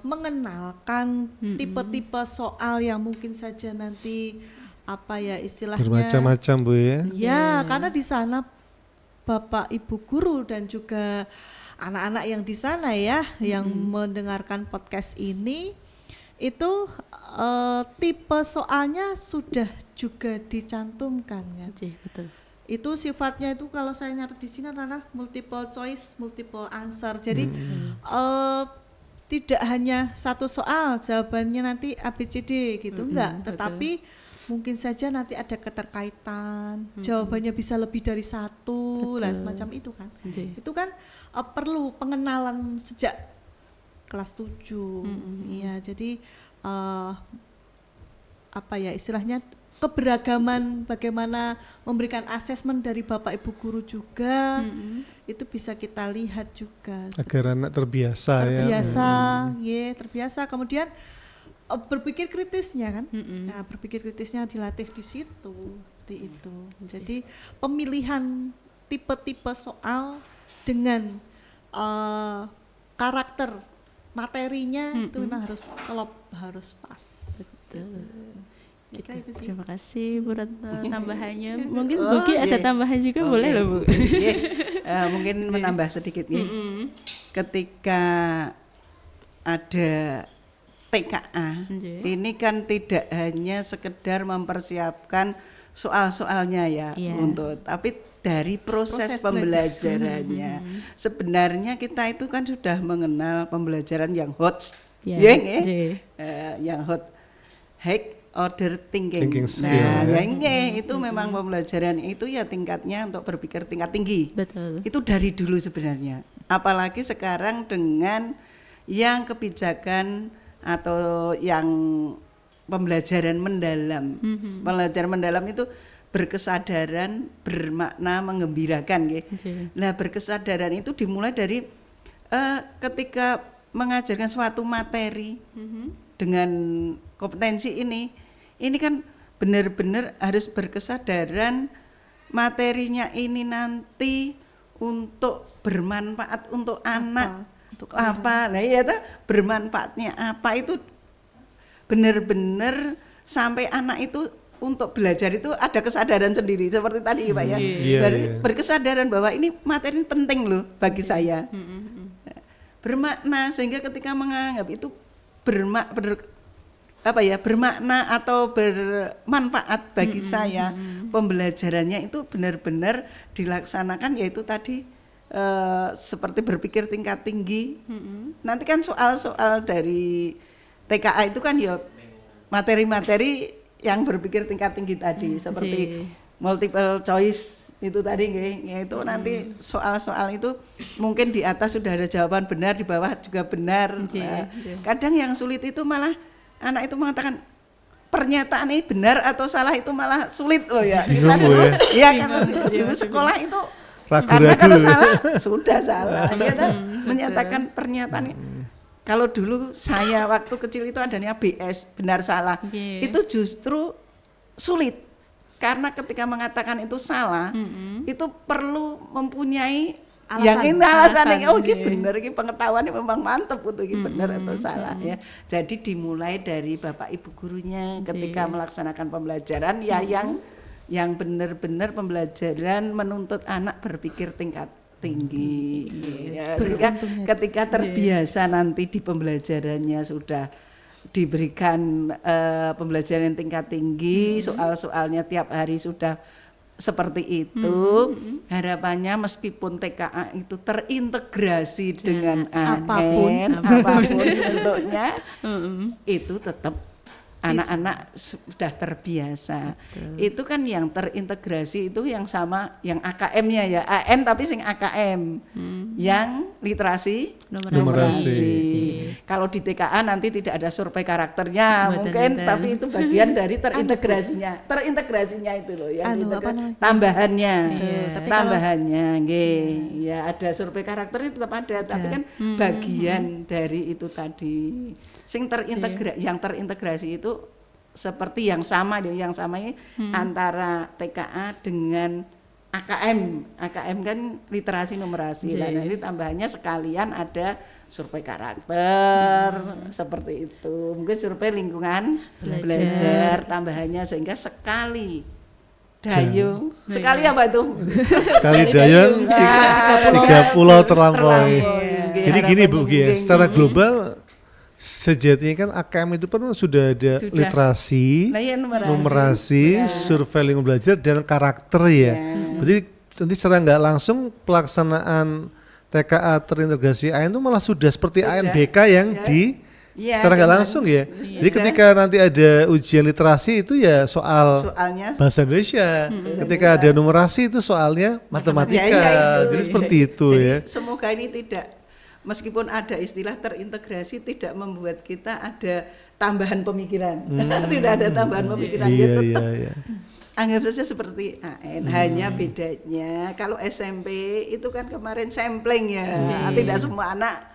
mengenalkan tipe-tipe soal yang mungkin saja nanti istilahnya bermacam-macam Bu ya. Karena di sana Bapak Ibu guru dan juga anak-anak yang di sana yang mendengarkan podcast ini itu tipe soalnya sudah juga dicantumkan kan. Betul. Itu sifatnya itu kalau saya nyatet di sini adalah multiple choice, multiple answer. Jadi tidak hanya satu soal jawabannya nanti ABCD gitu, enggak, tetapi mungkin saja nanti ada keterkaitan, jawabannya bisa lebih dari satu, dan semacam itu kan. Itu kan perlu pengenalan sejak kelas 7. Iya, jadi istilahnya keberagaman bagaimana memberikan asesmen dari Bapak Ibu guru juga itu bisa kita lihat juga. Agar anak terbiasa. Kemudian berpikir kritisnya kan. Nah, berpikir kritisnya dilatih di situ, seperti itu. Jadi pemilihan tipe-tipe soal dengan karakter materinya itu memang harus pas. Betul. Itu sih. Terima kasih Bu Retno tambahannya. Mungkin Buki ada tambahan juga boleh loh Bu. Mungkin menambah sedikit nih. Ketika ada TKA, ini kan tidak hanya sekedar mempersiapkan soal-soalnya tapi dari proses pembelajarannya. Sebenarnya kita itu kan sudah mengenal pembelajaran yang hot, yang hot, high order thinking. Itu memang pembelajaran itu ya tingkatnya untuk berpikir tingkat tinggi. Betul. Itu dari dulu sebenarnya. Apalagi sekarang dengan yang kebijakan atau yang pembelajaran mendalam. Pembelajaran mendalam itu berkesadaran, bermakna, menggembirakan. Nah, berkesadaran itu dimulai dari ketika mengajarkan suatu materi dengan kompetensi ini kan benar-benar harus berkesadaran materinya ini nanti untuk bermanfaat untuk anak. Nah bermanfaatnya apa itu benar-benar sampai anak itu untuk belajar itu ada kesadaran sendiri seperti tadi Pak ya. Berkesadaran bahwa ini materi penting loh bagi saya. Bermakna sehingga ketika menganggap itu bermakna atau bermanfaat bagi saya, pembelajarannya itu benar-benar dilaksanakan, yaitu tadi seperti berpikir tingkat tinggi. Nanti kan soal-soal dari TKA itu kan ya materi-materi yang berpikir tingkat tinggi tadi, seperti multiple choice itu tadi yaitu nanti soal-soal itu mungkin di atas sudah ada jawaban benar, di bawah juga benar. Kadang yang sulit itu malah anak itu mengatakan pernyataan ini benar atau salah, itu malah sulit loh ya. Kita dulu, ya kan dulu sekolah itu karena kalau salah sudah salah, ya, menyatakan pernyataan. Kalau dulu saya waktu kecil itu adanya BS, benar salah, itu justru sulit karena ketika mengatakan itu salah, itu perlu mempunyai alasan oh ini benar, ini pengetahuan memang mantap untuk ini benar atau salah ya. Jadi dimulai dari bapak ibu gurunya ketika melaksanakan pembelajaran ya yang benar-benar pembelajaran menuntut anak berpikir tingkat tinggi ya, sehingga ketika terbiasa nanti di pembelajarannya sudah diberikan pembelajaran tingkat tinggi, soal-soalnya tiap hari sudah seperti itu, harapannya meskipun TKA itu terintegrasi dengan apapun bentuknya, itu tetap anak-anak sudah terbiasa. Itu kan yang terintegrasi itu yang sama, yang AKM-nya ya, AN tapi sing AKM, yang literasi numerasi. Kalau di TKA nanti tidak ada survei karakternya mungkin, tapi itu bagian dari terintegrasinya itu loh ya, gitu kan. Tambahannya, ya ada survei karakter itu tetap ada, tapi kan bagian dari itu tadi. Yang terintegrasi itu seperti yang sama ini antara TKA dengan AKM kan literasi numerasi lah, nanti tambahannya sekalian ada survei karakter seperti itu, mungkin survei lingkungan belajar tambahannya, sehingga sekali dayung sekali apa itu sekali dayung 3 pulau terlampaui. Jadi gini Bu Gia, secara global sejatinya kan AKM itu pun sudah ada literasi, numerasi, survei lingkungan belajar dan karakter ya. Berarti nanti secara nggak langsung pelaksanaan TKA terintegrasi AN itu malah sudah seperti ANBK yang secara nggak langsung ya. Jadi ketika nanti ada ujian literasi itu ya soalnya bahasa Indonesia, ketika ada numerasi itu soalnya matematika. Jadi seperti itu ya. Semoga ini tidak, meskipun ada istilah terintegrasi, tidak membuat kita ada tambahan pemikiran. Tidak ada tambahan pemikiran. Tetap anggap saja seperti AN. Hanya bedanya kalau SMP itu kan kemarin sampling ya. Tidak semua anak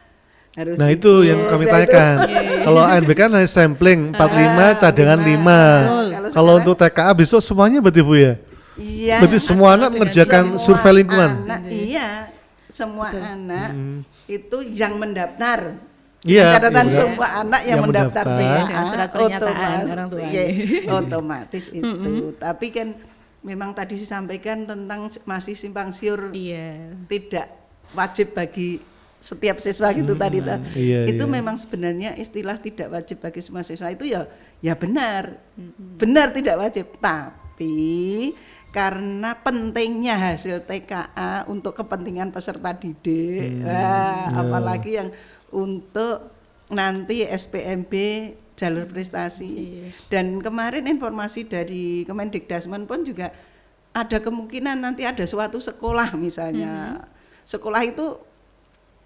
harus. Nah itu yang kami tanyakan. Kalau ANBK kan hanya sampling 45 cadangan 5. Kalau untuk TKA besok semuanya berarti Bu ya? Iya. Berarti semua anak mengerjakan survei lingkungan. Iya, semua anak itu yang mendaftar. Iya, catatan semua anak yang mendaftar surat pernyataan orang tua. Otomatis itu. Tapi kan memang tadi disampaikan tentang masih simpang siur, tidak wajib bagi setiap siswa gitu tadi. Itu memang sebenarnya istilah tidak wajib bagi semua siswa itu ya benar. Benar tidak wajib, tapi karena pentingnya hasil TKA untuk kepentingan peserta didik, apalagi yang untuk nanti SPMB jalur prestasi. Dan kemarin informasi dari Kemendikdasmen pun juga ada kemungkinan nanti ada suatu sekolah misalnya, sekolah itu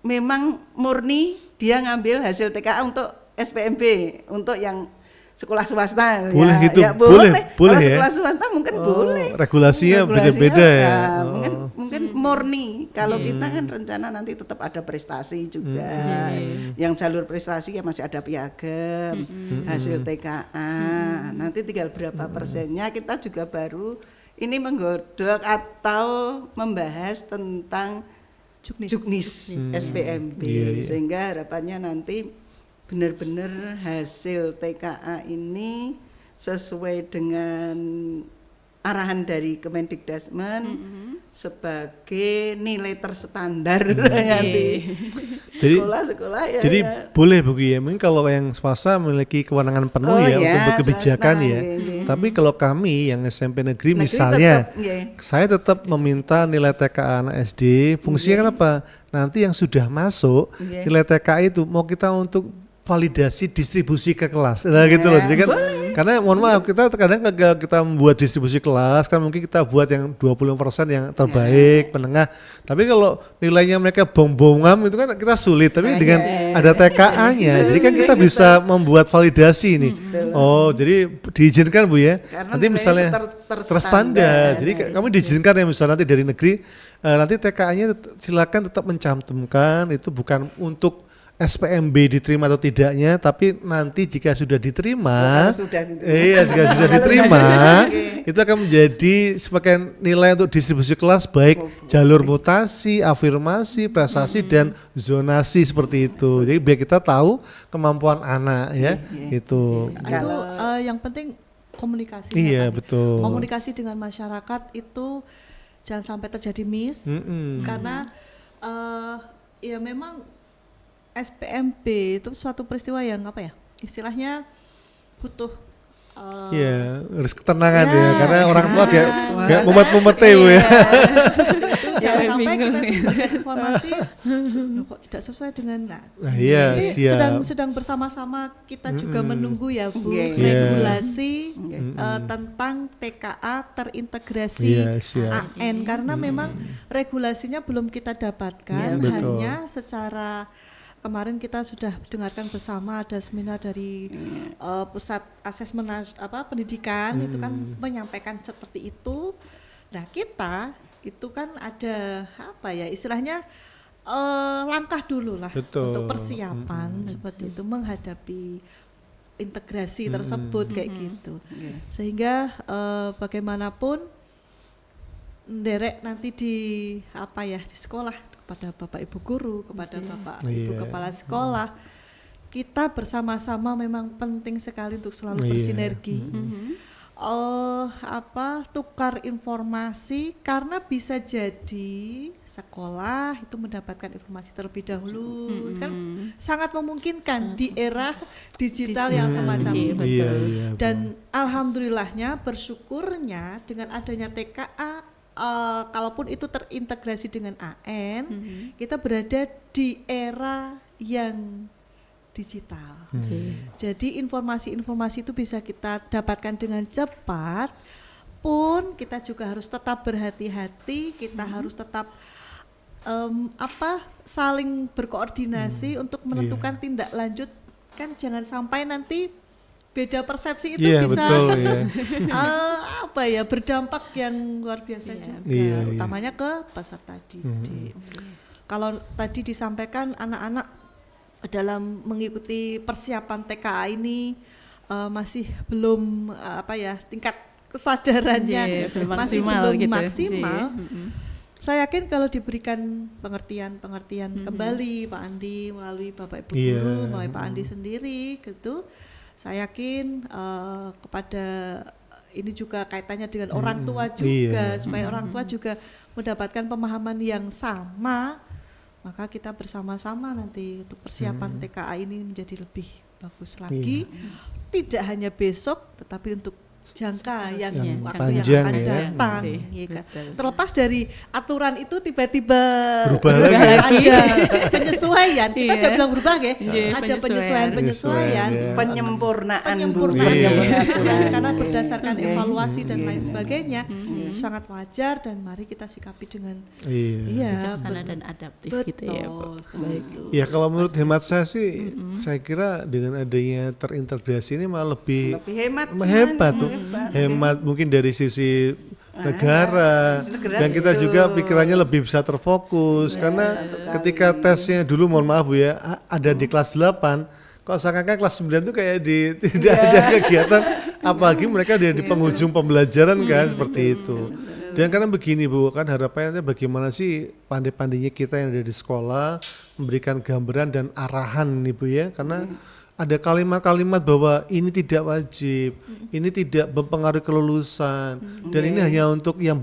memang murni dia ngambil hasil TKA untuk SPMB, untuk yang sekolah swasta. Boleh gitu, boleh kalau ya? Sekolah swasta mungkin boleh. Regulasinya beda-beda ya. Mungkin murni. Kalau kita kan rencana nanti tetap ada prestasi juga. Yang jalur prestasi ya masih ada piagam, hasil TKA. Nanti tinggal berapa persennya kita juga baru ini menggodok atau membahas tentang juknis SPMB. Sehingga harapannya nanti benar-benar hasil TKA ini sesuai dengan arahan dari Kemendikdasmen sebagai nilai terstandar nanti. Sekolah-sekolah ya. Jadi boleh Bu ya, mungkin kalau yang swasta memiliki kewenangan penuh untuk berkebijakan ya. Tapi kalau kami yang SMP negeri misalnya, saya tetap meminta nilai TKA anak SD. Fungsinya kan apa? Nanti yang sudah masuk nilai TKA itu mau kita untuk validasi distribusi ke kelas, nah gitu loh. Jadi kan, karena mohon maaf kita kadang kita membuat distribusi kelas kan mungkin kita buat yang 20% yang terbaik, penengah. Tapi kalau nilainya mereka bom-bomam itu kan kita sulit. Tapi dengan ada TKA-nya, jadi kan kita bisa membuat validasi ini. Oh, jadi diizinkan Bu ya. Karena nanti misalnya terstandar. Jadi kami diizinkan ya misalnya nanti dari negeri, nanti TKA-nya silakan tetap mencantumkan itu bukan untuk SPMB diterima atau tidaknya, tapi nanti jika sudah diterima, jika sudah diterima, itu akan menjadi sebagai nilai untuk distribusi kelas baik jalur mutasi, afirmasi, prestasi dan zonasi seperti itu. Jadi biar kita tahu kemampuan anak ya, itu. Itu yang penting komunikasi. Iya betul. Komunikasi dengan masyarakat itu jangan sampai terjadi miss, karena ya memang SPMB itu suatu peristiwa yang apa ya, istilahnya butuh harus ketenangan ya, karena orang tua kayak mumet-mumet Bu ya. Jangan sampai kita berikan informasi kok tidak sesuai dengan sedang bersama-sama kita juga menunggu ya Bu regulasi tentang TKA terintegrasi AN, karena memang regulasinya belum kita dapatkan, hanya secara kemarin kita sudah dengarkan bersama ada seminar dari pusat asesmen pendidikan itu kan menyampaikan seperti itu. Nah kita itu kan ada apa ya istilahnya langkah dulu lah untuk persiapan seperti itu menghadapi integrasi tersebut kayak gitu. Sehingga bagaimanapun derek nanti di di sekolah kepada Bapak Ibu guru, kepada Bapak Ibu kepala sekolah, kita bersama-sama memang penting sekali untuk selalu bersinergi. Tukar informasi, karena bisa jadi sekolah itu mendapatkan informasi terlebih dahulu, kan sangat memungkinkan di era digital yang semacam itu. Dan alhamdulillahnya, bersyukurnya dengan adanya TKA, kalaupun itu terintegrasi dengan AN, kita berada di era yang digital. Jadi informasi-informasi itu bisa kita dapatkan dengan cepat, pun kita juga harus tetap berhati-hati, kita harus tetap saling berkoordinasi untuk menentukan tindak lanjut, kan jangan sampai nanti beda persepsi itu bisa berdampak yang luar biasa juga, utamanya ke peserta didik. Kalau tadi disampaikan anak-anak dalam mengikuti persiapan TKA ini masih belum tingkat kesadarannya masih belum maksimal. Saya yakin kalau diberikan pengertian kembali Pak Andi melalui Bapak Ibu guru, melalui Pak Andi sendiri gitu, saya yakin kepada ini juga kaitannya dengan orang tua juga, supaya orang tua juga mendapatkan pemahaman yang sama, maka kita bersama-sama nanti untuk persiapan TKA ini menjadi lebih bagus lagi, tidak hanya besok tetapi untuk jangka yang waktu yang akan datang, terlepas dari aturan itu tiba-tiba berubah lagi, ada penyesuaian, kita tidak bilang berubah ada penyesuaian, penyempurnaan aturan, karena berdasarkan evaluasi dan lain sebagainya sangat wajar, dan mari kita sikapi dengan bijaksana dan adaptif gitu ya Bu. Ya kalau menurut hemat saya sih, saya kira dengan adanya terintegrasi ini malah lebih hemat tuh. Hemat mungkin dari sisi negara, dan kita juga pikirannya lebih bisa terfokus, karena ketika tesnya dulu, mohon maaf Bu ya, ada di kelas 8, kok seakan-akan kelas 9 itu kayak tidak ada kegiatan, apalagi mereka di penghujung pembelajaran kan, seperti itu. Dan karena begini Bu, kan harapannya bagaimana sih pandai-pandainya kita yang ada di sekolah memberikan gambaran dan arahan nih Bu ya, karena ada kalimat-kalimat bahwa ini tidak wajib, ini tidak mempengaruhi kelulusan, dan ini hanya untuk yang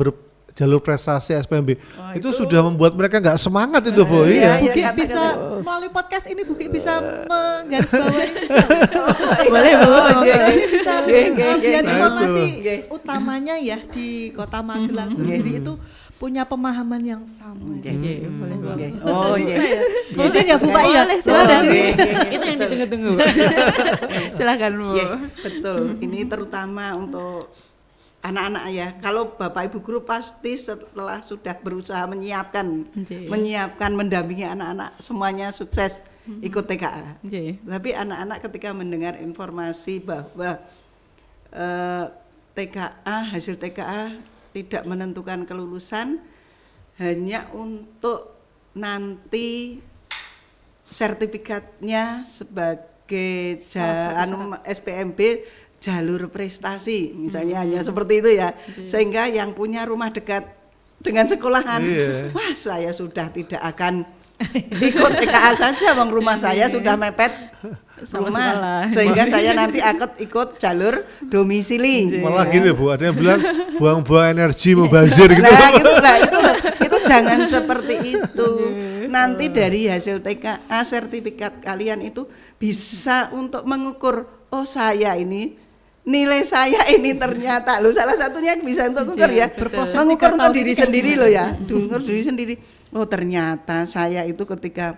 jalur prestasi SPMB. Itu sudah membuat mereka nggak semangat itu, Bu. Iya. Bu Ki bisa melalui podcast ini Bu Ki bisa menggarisbawahi Boleh, Bu. bisa biar informasi utamanya ya di Kota Magelang sendiri itu punya pemahaman yang sama. Boleh, Bu. Oh iya. Izin ya Bu Pak ya. Silakan. Itu yang ditunggu-tunggu. Silakan, Bu. Betul. Ini terutama untuk anak-anak ya. Kalau Bapak Ibu guru pasti setelah sudah berusaha menyiapkan, mendampingi anak-anak semuanya sukses ikut TKA. Tapi anak-anak ketika mendengar informasi bahwa hasil TKA tidak menentukan kelulusan, hanya untuk nanti sertifikatnya sebagai SPMB jalur prestasi misalnya hanya seperti itu ya, sehingga yang punya rumah dekat dengan sekolahan, wah saya sudah tidak akan ikut TKA saja, bang rumah saya sudah mepet sama rumah sekolah. sehingga saya nanti akan ikut jalur domisili. Malah gini Bu, ada yang bilang buang-buang energi mubazir gitu. Nah gitu lah, itu jangan seperti itu. Nanti dari hasil TKA sertifikat kalian itu bisa untuk mengukur, oh saya ini nilai saya ini ternyata loh, salah satunya bisa untuk mengukur ya, mengukur untuk diri sendiri loh ya, mengukur diri sendiri. Oh ternyata saya itu ketika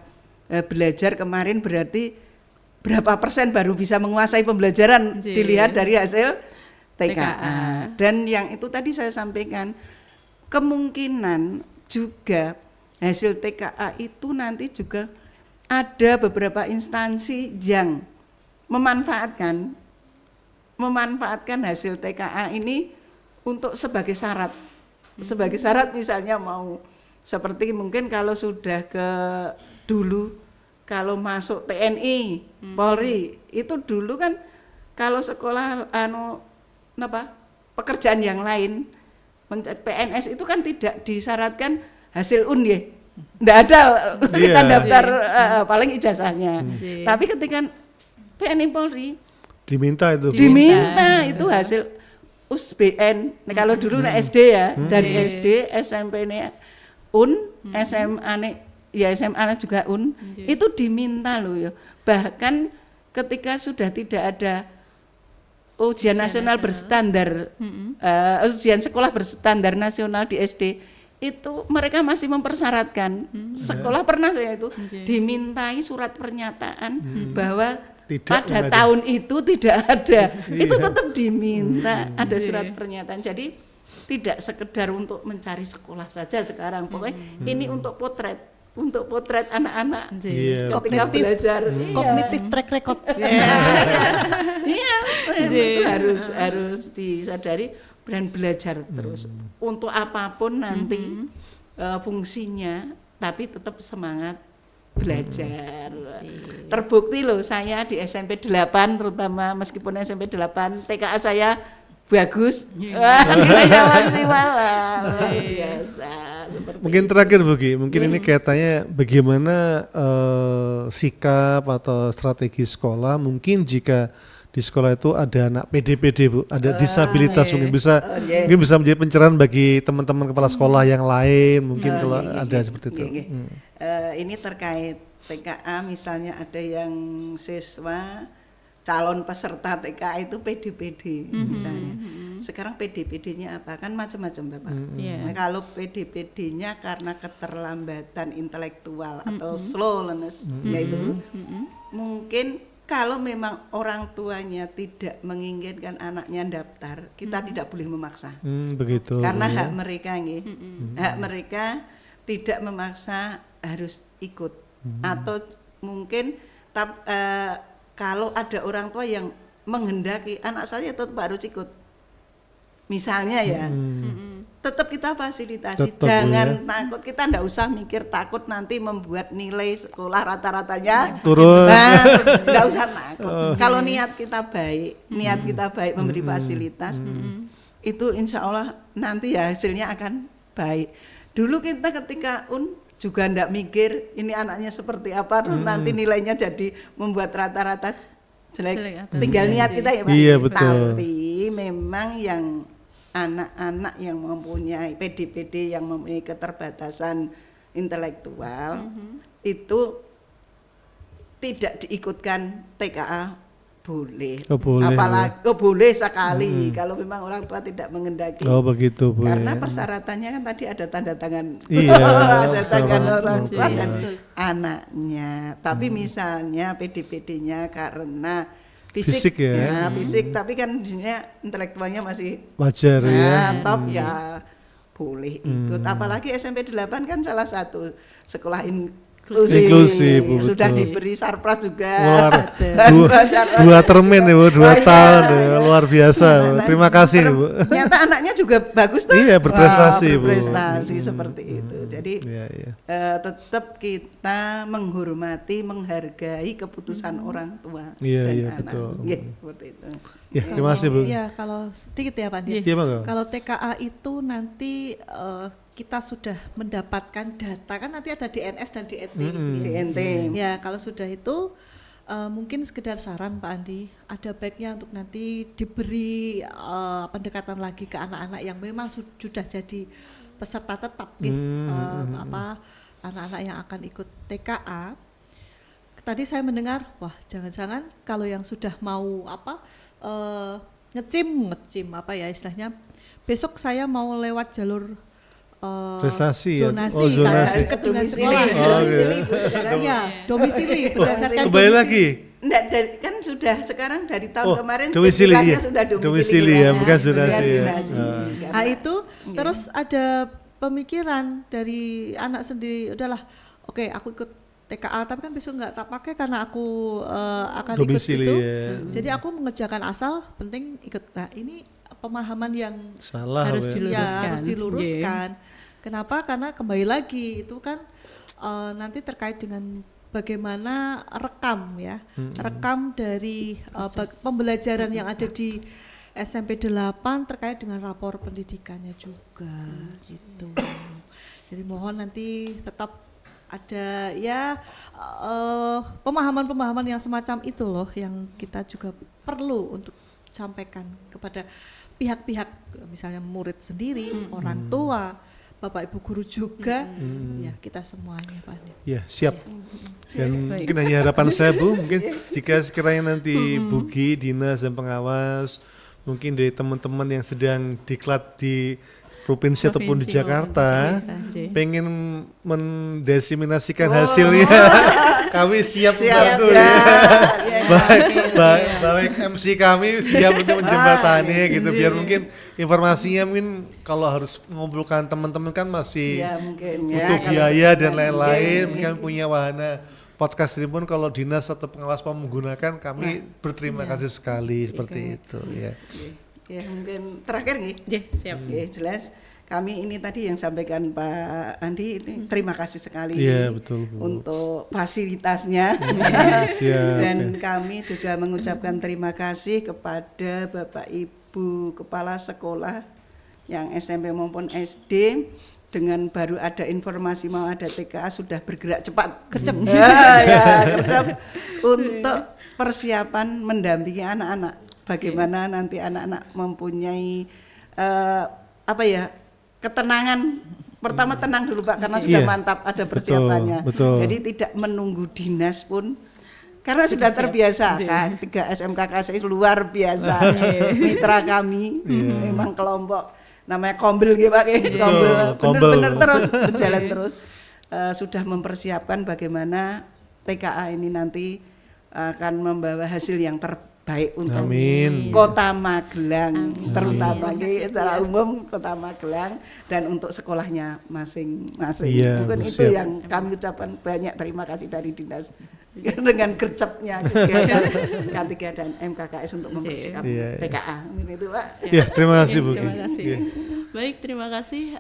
belajar kemarin berarti berapa persen baru bisa menguasai pembelajaran, dilihat dari hasil TKA. Dan yang itu tadi saya sampaikan, kemungkinan juga hasil TKA itu nanti juga ada beberapa instansi yang memanfaatkan hasil TKA ini untuk sebagai syarat. Sebagai syarat misalnya mau seperti mungkin kalau sudah ke dulu kalau masuk TNI, Polri, itu dulu kan kalau sekolah pekerjaan yang lain, PNS itu kan tidak disyaratkan hasil ya. Enggak ada kita daftar paling ijazahnya. Tapi ketika TNI Polri diminta itu hasil USBN. Nah, kalau dulu SD ya, dari SD, SMP nih SMA nih ya SMA juga itu diminta loh ya. Bahkan ketika sudah tidak ada ujian nasional berstandar, ujian sekolah berstandar nasional di SD, itu mereka masih mempersyaratkan. Sekolah pernah saya itu dimintai surat pernyataan bahwa pada tahun itu tidak ada, itu tetap diminta ada surat pernyataan. Jadi tidak sekedar untuk mencari sekolah saja sekarang, pokoknya ini untuk potret anak-anak ketika belajar, kognitif track record. Itu harus disadari dan belajar terus untuk apapun nanti fungsinya, tapi tetap semangat belajar. Terbukti loh saya di SMP 8 terutama, meskipun SMP 8 TKA saya bagus, nilainya maksimal lah, luar biasa. Mungkin terakhir Bu Ki, mungkin ini kaitannya bagaimana sikap atau strategi sekolah mungkin jika di sekolah itu ada anak PDPD Bu, ada disabilitas mungkin bisa menjadi pencerahan bagi teman-teman kepala sekolah yang lain mungkin kalau ada seperti itu. Ini terkait TKA misalnya ada yang siswa calon peserta TKA itu PDPD misalnya. Sekarang PDPD-nya apa? Kan macam-macam Bapak. Nah, kalau PDPD-nya karena keterlambatan intelektual atau slowness yaitu mungkin kalau memang orang tuanya tidak menginginkan anaknya daftar, kita tidak boleh memaksa. Begitu. Karena hak mereka nggih. Hak mereka tidak memaksa harus ikut. Atau mungkin kalau ada orang tua yang menghendaki anak saya tetap harus ikut, misalnya ya, tetap kita fasilitasi, jangan takut, kita ndak usah mikir takut nanti membuat nilai sekolah rata-ratanya turun. Ndak usah takut. Kalau niat kita baik memberi fasilitas, itu insya Allah nanti ya hasilnya akan baik. Dulu kita ketika juga ndak mikir ini anaknya seperti apa, nanti nilainya jadi membuat rata-rata jelek. Tinggal niat kita ya Pak. Iya betul. Tapi memang yang anak-anak yang mempunyai PD-PD yang mempunyai keterbatasan intelektual itu tidak diikutkan TKA boleh. Boleh. Apalagi boleh sekali kalau memang orang tua tidak mengendaki. Begitu Bu. Karena persyaratannya kan tadi ada tanda tangan. Iya. Ada tangan orang tua Iya. dan anaknya. Tapi misalnya PD-PD-nya karena Fisik ya. fisik, tapi kan intelektualnya masih Wajar ya. top ya boleh ikut. Apalagi SMP 8 kan salah satu sekolah Inklusif, Bu, sudah betul. diberi sarpras juga. Dua termin ya Bu, 2 tahun ya, luar biasa Bu. Nah, Terima kasih Bu. Ternyata anaknya juga bagus tuh. Iya, berprestasi, Bu. Berprestasi seperti itu. Jadi Iya, iya. tetap kita menghormati, menghargai keputusan orang tua Iya, dan iya, anak. betul. Iya, seperti itu. Ya, terima kasih Bu. Ya, kalau sedikit ya Pak Andi. Iya, Bang. Kalau TKA itu nanti kita sudah mendapatkan data, kan nanti ada DNS dan DNT. DNT. Ya, kalau sudah itu mungkin sekedar saran Pak Andi, ada baiknya untuk nanti diberi pendekatan lagi ke anak-anak yang memang sudah jadi peserta tetap gitu. Anak-anak yang akan ikut TKA. Tadi saya mendengar, wah jangan-jangan kalau yang sudah mau ngecim apa ya istilahnya, besok saya mau lewat jalur Prestasi ya? zonasi, Oh, zonasi. dekat dengan Domisili. sekolah. Domisili, Bu. Ya, domisili berdasarkan Kembali domisili. lagi. Enggak, kan sudah sekarang dari tahun kemarin domisili istilahnya ya. sudah Domisili ya, bukan zonasi ya. Nah itu terus ada pemikiran dari anak sendiri, udahlah oke aku ikut TKA tapi kan besok nggak tak pakai karena aku akan Domisili, ikut itu, ya. jadi aku mengerjakan asal penting ikut. Nah ini pemahaman yang Salah Harus Bu, ya. diluruskan. harus diluruskan. Kenapa? Karena kembali lagi itu kan nanti terkait dengan bagaimana rekam ya, rekam dari pembelajaran yang ada di SMP 8 terkait dengan rapor pendidikannya juga gitu. Jadi mohon nanti tetap ada ya pemahaman-pemahaman yang semacam itu loh yang kita juga perlu untuk sampaikan kepada pihak-pihak, misalnya murid sendiri, orang tua, Bapak Ibu guru juga, ya kita semuanya Pak Andi. Ya, siap. Dan mungkin hanya harapan saya Bu, mungkin jika sekiranya nanti Bugi, dinas dan pengawas, mungkin dari teman-teman yang sedang diklat di provinsi ataupun di Jakarta, pengen mendesiminasikan hasilnya, kami siap membantu ya. Baik MC kami siap untuk menjembatani gitu, biar mungkin informasinya mungkin kalau harus mengumpulkan teman-teman kan masih butuh biaya dan lain-lain. Kami punya wahana podcast Tribun, kalau dinas atau pengawas mau menggunakan, kami berterima kasih sekali seperti itu ya. Ya mungkin terakhir nih. Siap. Ya, jelas kami ini tadi yang sampaikan Pak Andi ini terima kasih sekali betul, Bu. untuk fasilitasnya. Siap, Dan kami juga mengucapkan terima kasih kepada Bapak Ibu Kepala Sekolah yang SMP maupun SD, dengan baru ada informasi mau ada TKA sudah bergerak cepat. Gercep. Gercep untuk persiapan mendampingi anak-anak. Bagaimana nanti anak-anak mempunyai ketenangan. Pertama tenang dulu Pak, karena sudah mantap ada persiapannya. Betul. Jadi tidak menunggu dinas pun, karena sudah terbiasa kan. 3 SMKKSI luar biasa. Mitra kami memang kelompok namanya Kombel gitu Pak, benar-benar terus berjalan terus. Sudah mempersiapkan bagaimana TKA ini nanti akan membawa hasil yang terbaik untuk Kota Magelang. Terutama secara umum Kota Magelang dan untuk sekolahnya masing-masing. Mungkin itu yang kami ucapkan banyak terima kasih dari dinas dengan gercepnya kegiatan K3 dan MKKS untuk mempersiapkan TKA. Itu Pak. Ya, terima kasih Bu. Terima kasih. Baik, terima kasih.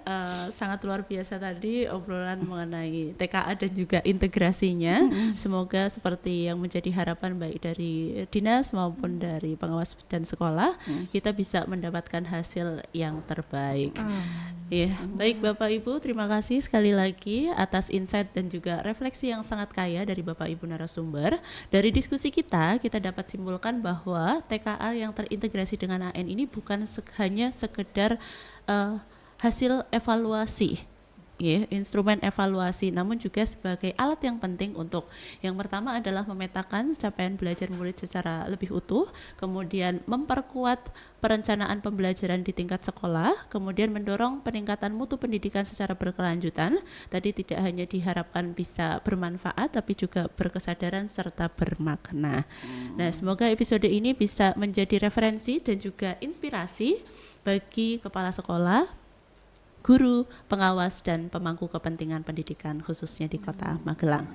Sangat luar biasa tadi obrolan mengenai TKA dan juga integrasinya. Semoga seperti yang menjadi harapan baik dari dinas maupun dari pengawas dan sekolah, kita bisa mendapatkan hasil yang terbaik. Ya, baik Bapak Ibu, terima kasih sekali lagi atas insight dan juga refleksi yang sangat kaya dari Bapak Ibu narasumber. Dari diskusi kita dapat simpulkan bahwa TKA yang terintegrasi dengan AN ini bukan hanya sekedar hasil evaluasi, ya, instrumen evaluasi, namun juga sebagai alat yang penting untuk yang pertama adalah memetakan capaian belajar murid secara lebih utuh, kemudian memperkuat perencanaan pembelajaran di tingkat sekolah, kemudian mendorong peningkatan mutu pendidikan secara berkelanjutan. Tadi tidak hanya diharapkan bisa bermanfaat, tapi juga berkesadaran serta bermakna. Nah, semoga episode ini bisa menjadi referensi dan juga inspirasi bagi kepala sekolah, guru, pengawas, dan pemangku kepentingan pendidikan khususnya di Kota Magelang.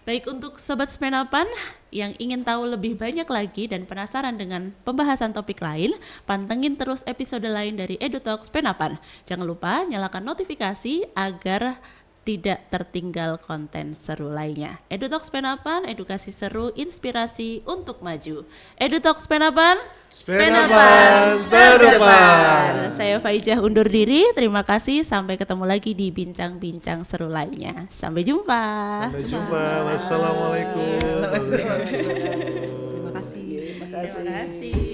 Baik, untuk Sobat Sepenapan yang ingin tahu lebih banyak lagi dan penasaran dengan pembahasan topik lain, pantengin terus episode lain dari EduTalk Sepenapan. Jangan lupa nyalakan notifikasi agar tidak tertinggal konten seru lainnya. EduTalk Sepenapan, edukasi seru, inspirasi untuk maju. EduTalk Sepenapan, Sepenapan terdepan. Saya Faijah undur diri, terima kasih, sampai ketemu lagi di bincang-bincang seru lainnya. Sampai jumpa. Sampai jumpa. Wassalamualaikum. Terima kasih. Terima kasih. Terima kasih.